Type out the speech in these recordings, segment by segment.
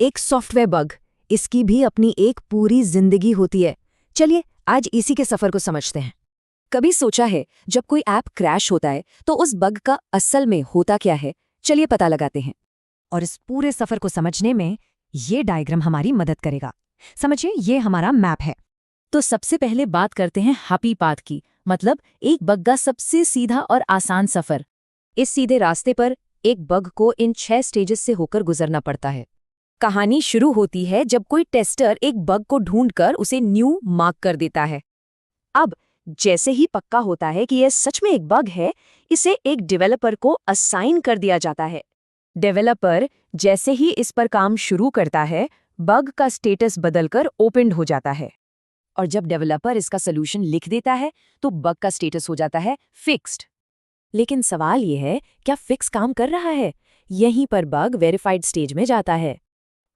एक software bug, इसकी भी अपनी एक पूरी जिंदगी होती है। चलिए आज इसी के सफर को समझते हैं। कभी सोचा है जब कोई ऐप क्रैश होता है तो उस बग का असल में होता क्या है? चलिए पता लगाते हैं। और इस पूरे सफर को समझने में ये डायग्राम हमारी मदद करेगा। समझिए ये हमारा मैप है। तो सबसे पहले बात करते हैं हैप्पी पाथ की, मतलब एक बग का सबसे सीधा और आसान सफर। इस सीधे रास्ते पर एक बग को इन 6 स्टेजेस से होकर गुजरना पड़ता है। कहानी शुरू होती है जब कोई टेस्टर एक बग को ढूंढकर उसे न्यू मार्क कर देता है। अब जैसे ही पक्का होता है कि यह सच में एक बग है, इसे एक डेवलपर को असाइन कर दिया जाता है। डेवलपर जैसे ही इस पर काम शुरू करता है, बग का स्टेटस बदलकर ओपनड हो जाता है। और जब डेवलपर इसका सॉल्यूशन लिख देता है तो बग का स्टेटस हो जाता है फिक्स्ड। लेकिन सवाल यह है, क्या फिक्स काम कर रहा है? यहीं पर बग वेरीफाइड स्टेज में जाता है।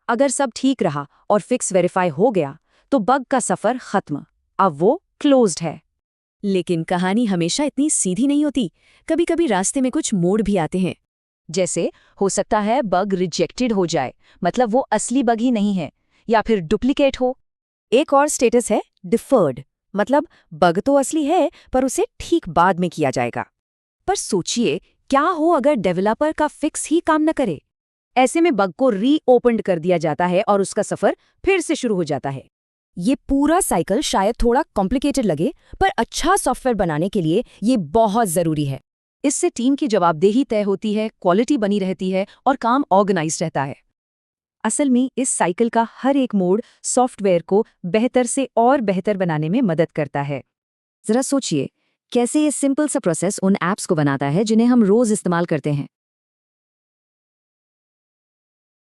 अगर सब ठीक रहा और फिक्स वेरीफाई हो गया तो बग का सफर खत्म, अब वो क्लोज्ड है। लेकिन कहानी हमेशा इतनी सीधी नहीं होती। कभी कभी रास्ते में कुछ मोड़ भी आते हैं। जैसे हो सकता है बग रिजेक्टेड हो जाए, मतलब वो असली बग ही नहीं है, या फिर डुप्लीकेट हो। एक और स्टेटस है डिफर्ड, मतलब बग तो असली है पर उसे ठीक बाद में किया जाएगा। पर सोचिए, क्या हो अगर डेवलपर का फिक्स ही काम न करे? ऐसे में बग को रीओपन्ड कर दिया जाता है और उसका सफर फिर से शुरू हो जाता है। ये पूरा साइकिल शायद थोड़ा कॉम्प्लिकेटेड लगे, पर अच्छा सॉफ्टवेयर बनाने के लिए ये बहुत जरूरी है। इससे टीम की जवाबदेही तय होती है, क्वालिटी बनी रहती है और काम ऑर्गेनाइज्ड रहता है। असल में इस साइकिल का हर एक मोड़ सॉफ्टवेयर को बेहतर से और बेहतर बनाने में मदद करता है। जरा सोचिए, कैसे ये सिंपल सा प्रोसेस उन ऐप्स को बनाता है जिन्हें हम रोज इस्तेमाल करते हैं।